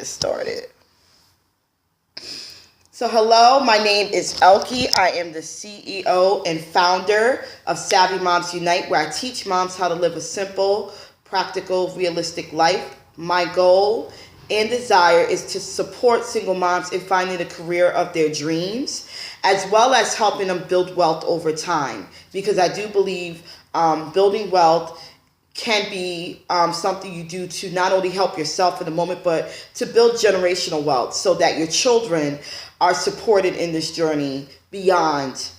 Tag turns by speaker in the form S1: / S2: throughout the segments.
S1: get started. So hello, my name is Elke. I am the CEO and founder of Savvy Moms Unite, where I teach moms how to live a simple, practical, realistic life. My goal and desire is to support single moms in finding the career of their dreams, as well as helping them build wealth over time. Because I do believe building wealth can be something you do to not only help yourself in the moment, but to build generational wealth so that your children are supported in this journey beyond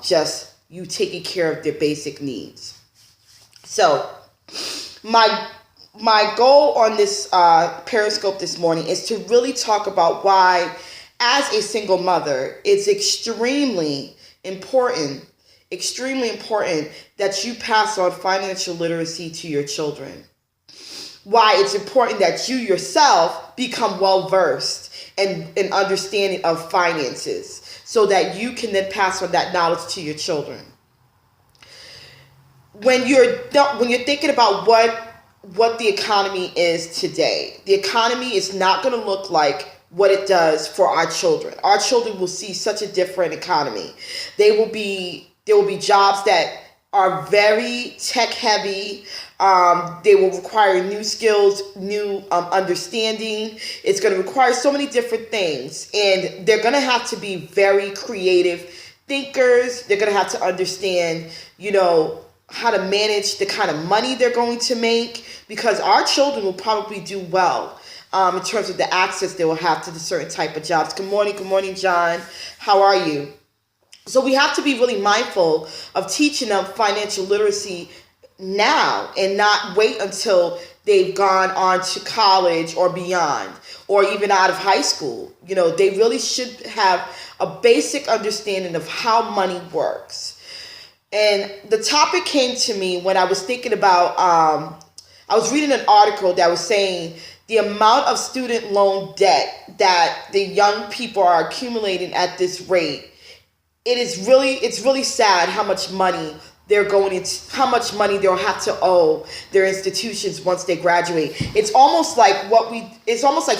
S1: just you taking care of their basic needs. So my goal on this Periscope this morning is to really talk about why, as a single mother, it's extremely important that you pass on financial literacy to your children. Why it's important that you yourself become well versed and understanding of finances so that you can then pass on that knowledge to your children. When you're thinking about what the economy is today, the economy is not going to look like what it does for our children. Our children will see such a different economy. There will be jobs that are very tech heavy. They will require new skills, new understanding. It's going to require so many different things. And they're going to have to be very creative thinkers. They're going to have to understand, how to manage the kind of money they're going to make, because our children will probably do well in terms of the access they will have to the certain type of jobs. Good morning, John. How are you? So we have to be really mindful of teaching them financial literacy now and not wait until they've gone on to college or beyond, or even out of high school. They really should have a basic understanding of how money works. And the topic came to me when I was thinking about, I was reading an article that was saying the amount of student loan debt that the young people are accumulating at this rate. It's really sad how much money how much money they'll have to owe their institutions once they graduate. It's almost like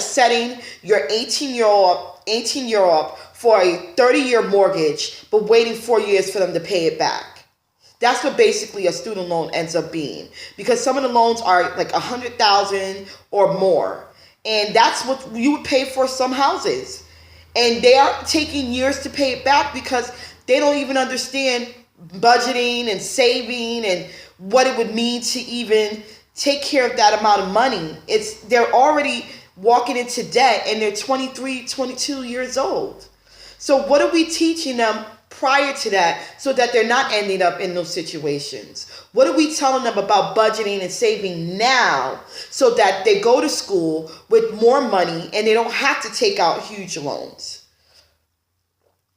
S1: setting your 18-year-old up for a 30-year mortgage, but waiting 4 years for them to pay it back. That's what basically a student loan ends up being, because some of the loans are like $100,000 or more, and that's what you would pay for some houses. And they are taking years to pay it back because they don't even understand budgeting and saving and what it would mean to even take care of that amount of money. They're already walking into debt and they're 23, 22 years old. So what are we teaching them prior to that so that they're not ending up in those situations? What are we telling them about budgeting and saving now so that they go to school with more money and they don't have to take out huge loans?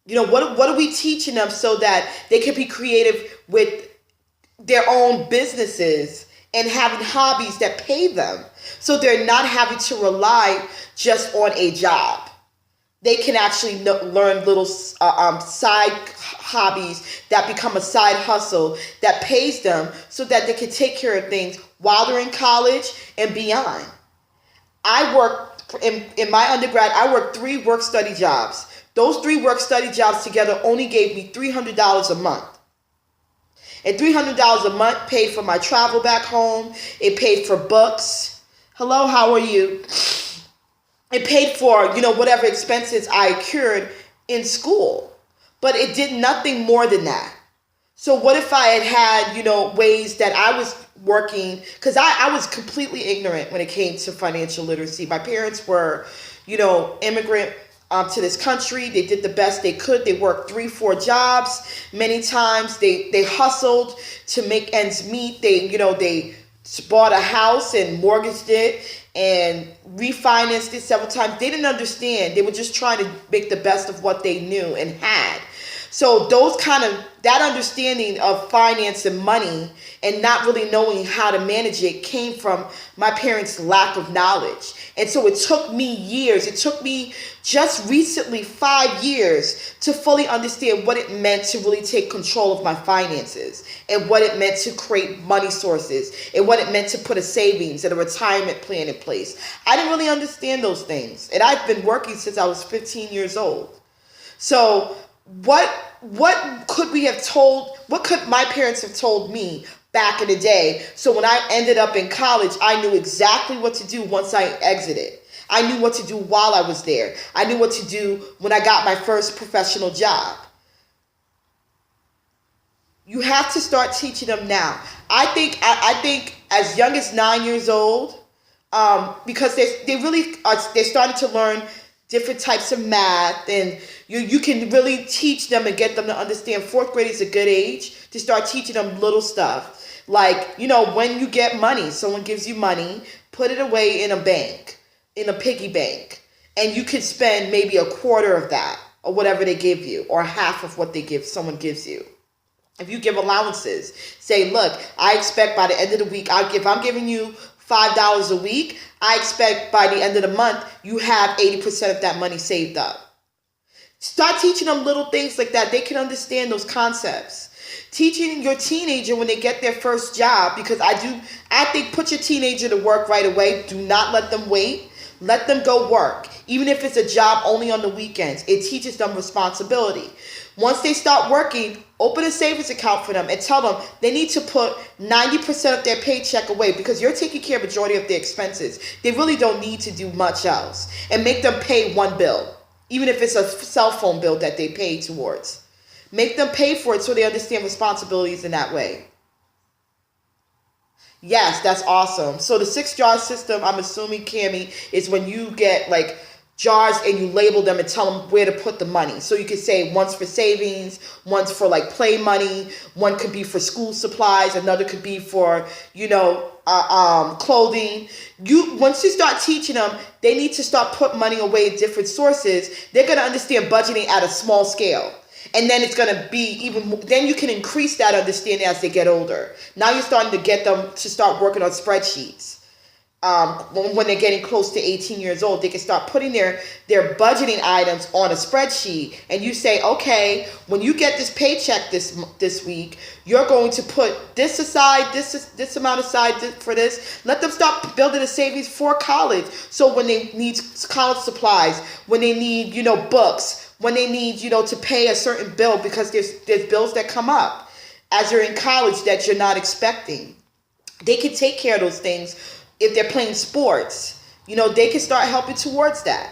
S1: What are we teaching them so that they can be creative with their own businesses and having hobbies that pay them, so they're not having to rely just on a job? They can actually learn little side hobbies that become a side hustle that pays them so that they can take care of things while they're in college and beyond. I worked in my undergrad, I worked 3 work-study jobs. Those 3 work-study jobs together only gave me $300 a month. And $300 a month paid for my travel back home. It paid for books. Hello, how are you? It paid for, whatever expenses I incurred in school. But it did nothing more than that. So what if I had ways that I was working, because I was completely ignorant when it came to financial literacy. My parents were, immigrant to this country. They did the best they could. They worked 3-4 jobs. Many times they hustled to make ends meet. They bought a house and mortgaged it and refinanced it several times. They didn't understand. They were just trying to make the best of what they knew and had. So that understanding of finance and money and not really knowing how to manage it came from my parents' lack of knowledge. And so it took me years. It took me just recently 5 years to fully understand what it meant to really take control of my finances and what it meant to create money sources and what it meant to put a savings and a retirement plan in place. I didn't really understand those things. And I've been working since I was 15 years old. So what could my parents have told me back in the day? So when I ended up in college, I knew exactly what to do once I exited. I knew what to do while I was there. I knew what to do when I got my first professional job. You have to start teaching them now. I think as young as 9 years old, because they're starting to learn different types of math, and you can really teach them and get them to understand. Fourth grade is a good age to start teaching them little stuff. Like, when you get money, someone gives you money, put it away in a bank, in a piggy bank, and you could spend maybe a quarter of that or whatever they give you, or half of what someone gives you. If you give allowances, say, look, I expect by the end of the week, if I'm giving you $5 a week, I expect by the end of the month, you have 80% of that money saved up. Start teaching them little things like that. They can understand those concepts. Teaching your teenager when they get their first job, because I think put your teenager to work right away. Do not let them wait. Let them go work. Even if it's a job only on the weekends, it teaches them responsibility. Once they start working, open a savings account for them and tell them they need to put 90% of their paycheck away, because you're taking care of the majority of their expenses. They really don't need to do much else. And make them pay one bill, even if it's a cell phone bill that they pay towards. Make them pay for it so they understand responsibilities in that way. Yes, that's awesome. So the 6-jar system, I'm assuming, Cammie, is when you get like jars and you label them and tell them where to put the money. So you could say one's for savings, one's for like play money, one could be for school supplies, another could be for, clothing. Once you start teaching them, they need to start putting money away in different sources. They're going to understand budgeting at a small scale. And then it's going to be then you can increase that understanding as they get older. Now you're starting to get them to start working on spreadsheets. When they're getting close to 18 years old, they can start putting their budgeting items on a spreadsheet. And you say, okay, when you get this paycheck this week, you're going to put this aside, this amount aside for this. Let them start building a savings for college. So when they need college supplies, when they need, books, when they need, to pay a certain bill, because there's bills that come up as you're in college that you're not expecting. They can take care of those things. If they're playing sports, they can start helping towards that.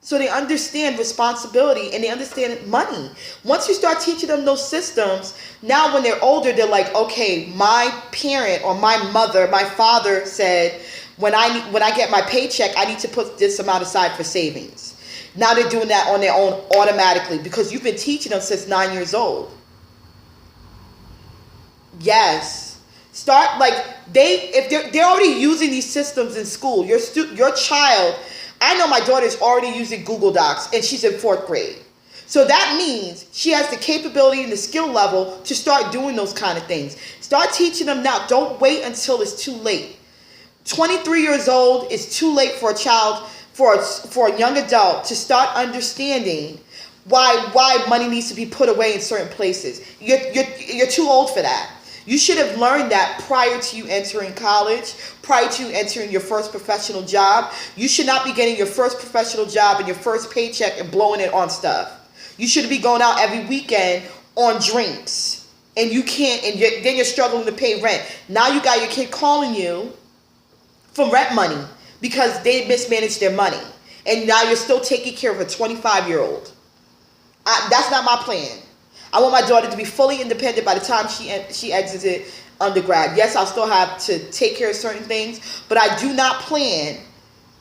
S1: So they understand responsibility and they understand money. Once you start teaching them those systems, now when they're older, they're like, okay, my parent or my mother, my father said, when I get my paycheck, I need to put this amount aside for savings. Now they're doing that on their own automatically, because you've been teaching them since 9 years old. Yes. Start if they're already using these systems in school. Your child, I know my daughter's already using Google Docs and she's in 4th grade. So that means she has the capability and the skill level to start doing those kind of things. Start teaching them now. Don't wait until it's too late. 23 years old is too late for a child, for a young adult to start understanding why money needs to be put away in certain places. You're too old for that. You should have learned that prior to you entering college, prior to you entering your first professional job. You should not be getting your first professional job and your first paycheck and blowing it on stuff. You should be going out every weekend on drinks. And you can't, and then you're struggling to pay rent. Now you got your kid calling you for rent money because they mismanaged their money. And now you're still taking care of a 25-year-old. That's not my plan. I want my daughter to be fully independent by the time she exited undergrad. Yes, I'll still have to take care of certain things, but I do not plan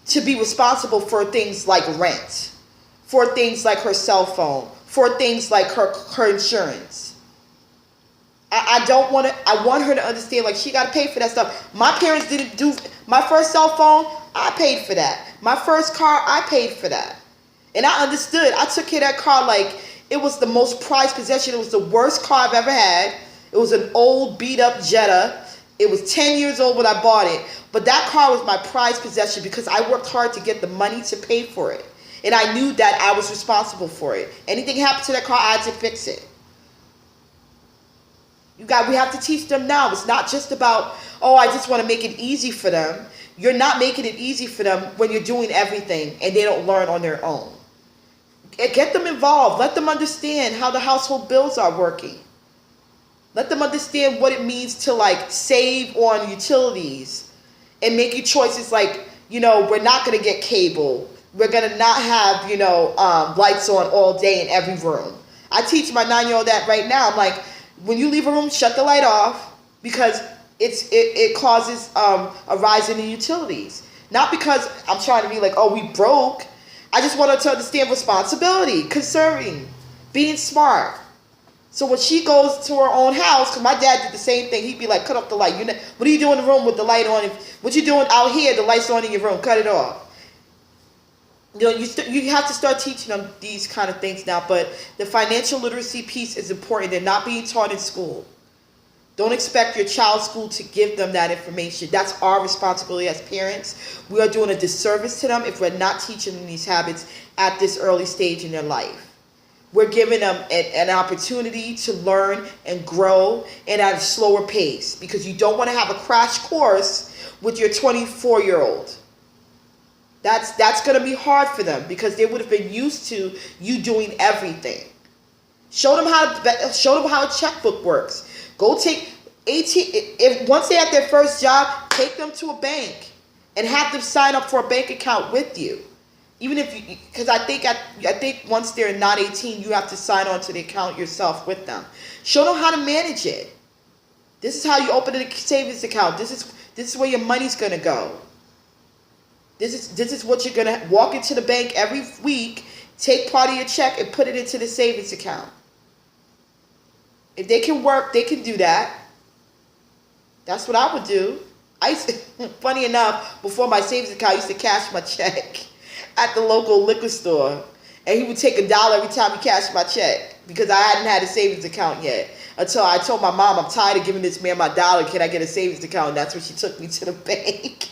S1: to be responsible for things like rent, for things like her cell phone, for things like her insurance. I want her to understand, like, she got to pay for that stuff. My parents didn't do, my first cell phone, I paid for that. My first car, I paid for that. And I understood. I took care of that car like It was the most prized possession. It was the worst car I've ever had. It was an old beat up Jetta. It was 10 years old when I bought it. But that car was my prized possession because I worked hard to get the money to pay for it. And I knew that I was responsible for it. Anything happened to that car, I had to fix it. We have to teach them now. It's not just about, oh, I just want to make it easy for them. You're not making it easy for them when you're doing everything and they don't learn on their own. Get them involved. Let them understand how the household bills are working. Let them understand what it means to like save on utilities and making choices like, we're not going to get cable. We're going to not have, lights on all day in every room. I teach my 9-year-old that right now. I'm like, when you leave a room, shut the light off because it causes a rise in the utilities. Not because I'm trying to be like, oh, we broke. I just want her to understand responsibility, conserving, being smart. So when she goes to her own house, because my dad did the same thing, he'd be like, cut off the light. What are you doing in the room with the light on? What you doing out here, the light's on in your room, cut it off. You have to start teaching them these kind of things now, but the financial literacy piece is important. They're not being taught in school. Don't expect your child's school to give them that information. That's our responsibility as parents. We are doing a disservice to them if we're not teaching them these habits at this early stage in their life. We're giving them an opportunity to learn and grow and at a slower pace because you don't want to have a crash course with your 24-year-old. That's going to be hard for them because they would have been used to you doing everything. Show them how a checkbook works. Go take 18. Once they have their first job, take them to a bank and have them sign up for a bank account with you. Even if because I think once they're not 18, you have to sign on to the account yourself with them. Show them how to manage it. This is how you open a savings account. This is where your money's gonna go. This is what you're gonna walk into the bank every week, take part of your check and put it into the savings account. If they can work, they can do that. That's what I would do. Funny enough, before my savings account, I used to cash my check at the local liquor store. And he would take $1 every time he cashed my check because I hadn't had a savings account yet. Until I told my mom, I'm tired of giving this man my $1. Can I get a savings account? And that's when she took me to the bank.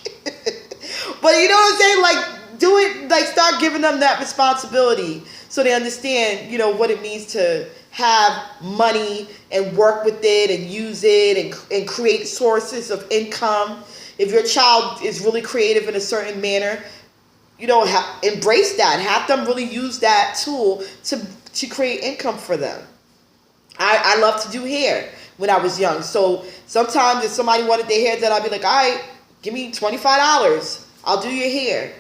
S1: But you know what I'm saying? Like, do it, like, start giving them that responsibility so they understand, what it means to have money and work with it and use it and create sources of income. If your child is really creative in a certain manner, embrace that. Have them really use that tool to create income for them. I love to do hair when I was young. So sometimes if somebody wanted their hair done, I'd be like, all right, give me $25. I'll do your hair.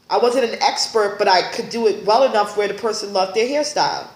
S1: I wasn't an expert, but I could do it well enough where the person loved their hairstyle.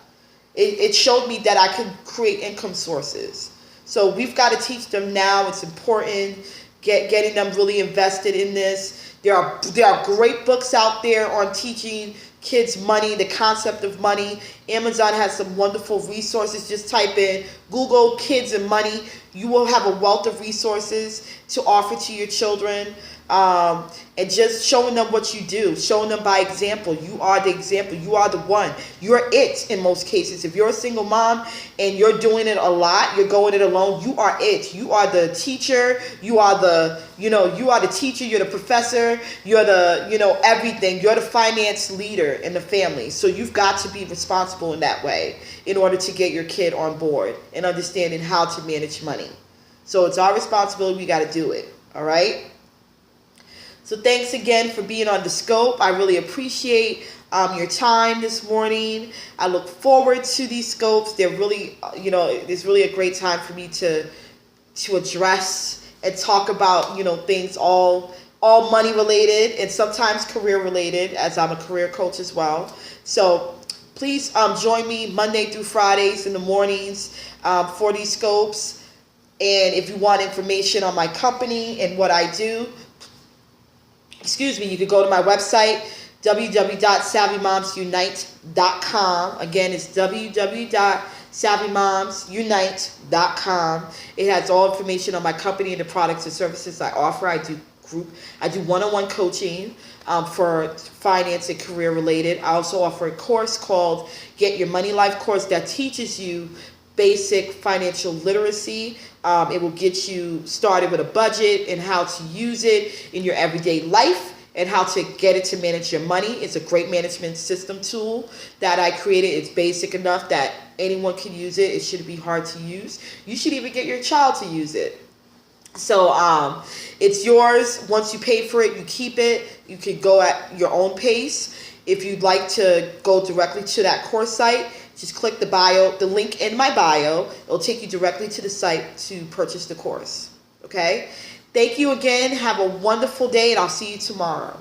S1: It showed me that I could create income sources. So we've got to teach them now. It's important getting them really invested in this. There are great books out there on teaching kids money, the concept of money. Amazon has some wonderful resources. Just type in Google kids and money. You will have a wealth of resources to offer to your children. And just showing them what you do, showing them by example. You are the example. You are the one. You're it in most cases. If you're a single mom and you're doing it a lot, you're going it alone, you are it. You are the teacher. You are the, you are the teacher. You're the professor. You're the, everything. You're the finance leader in the family. So you've got to be responsible in that way in order to get your kid on board and understanding how to manage money. So it's our responsibility. We got to do it. All right. So thanks again for being on The Scope. I really appreciate your time this morning. I look forward to these scopes. They're really, it's really a great time for me to address and talk about, things all money related and sometimes career related, as I'm a career coach as well. So please join me Monday through Fridays in the mornings for these scopes. And if you want information on my company and what I do, you could go to my website, www.savvymomsunite.com. Again, it's www.savvymomsunite.com. It has all information on my company and the products and services I offer. I do one-on-one coaching. for finance and career related. I also offer a course called Get Your Money Life course that teaches you basic financial literacy. It will get you started with a budget and how to use it in your everyday life and how to get it to manage your money. It's a great management system tool that I created. It's basic enough that anyone can use it. It shouldn't be hard to use. You should even get your child to use it. So it's yours. Once you pay for it, you keep it. You can go at your own pace. If you'd like to go directly to that course site, just click the link in my bio. It'll take you directly to the site to purchase the course. Okay? Thank you again. Have a wonderful day, and I'll see you tomorrow.